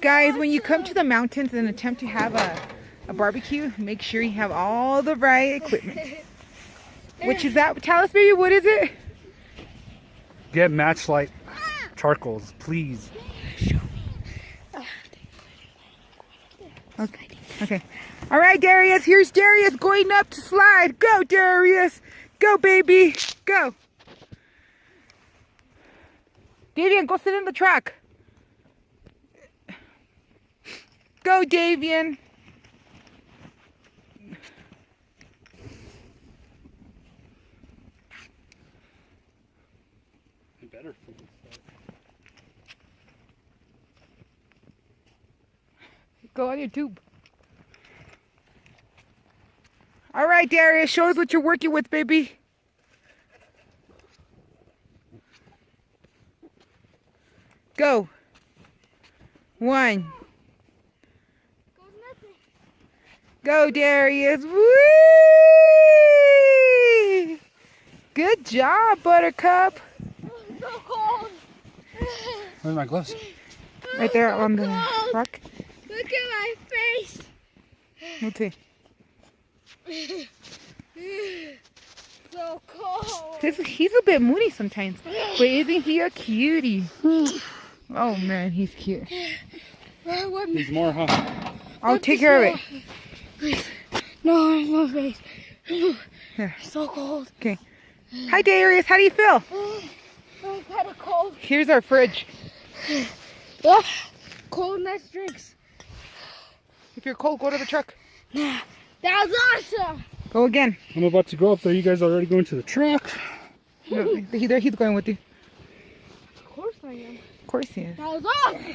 Guys, when you come to the mountains and attempt to have a barbecue, make sure you have all the right equipment. Which is that? Tell us, baby, what is it? Get matchlight charcoals, please. Okay. Okay. All right, Darius. Here's Darius going up to slide. Go, Darius. Go, baby. Go. Davian, go sit in the truck. Go, Davian. Better. Go on your tube. All right, Darius, show us what you're working with, baby. Go. 1. Go, Darius. Whee! Good job, Buttercup. I'm so cold. Where's my gloves? Right there on the rock. Look at my face. Let's see. So cold. He's a bit moody sometimes. But isn't he a cutie? Oh, man, he's cute. Needs more, huh? I'll take care of it. No, my face. Here. So cold. Okay. Hi, Darius. How do you feel? I'm kind of cold. Here's our fridge. Oh, cold, nice drinks. If you're cold, go to the truck. That was awesome. Go again. I'm about to go up there. You guys are already going to the truck. No, he's going with you. Of course I am. Of course he is. That was awesome.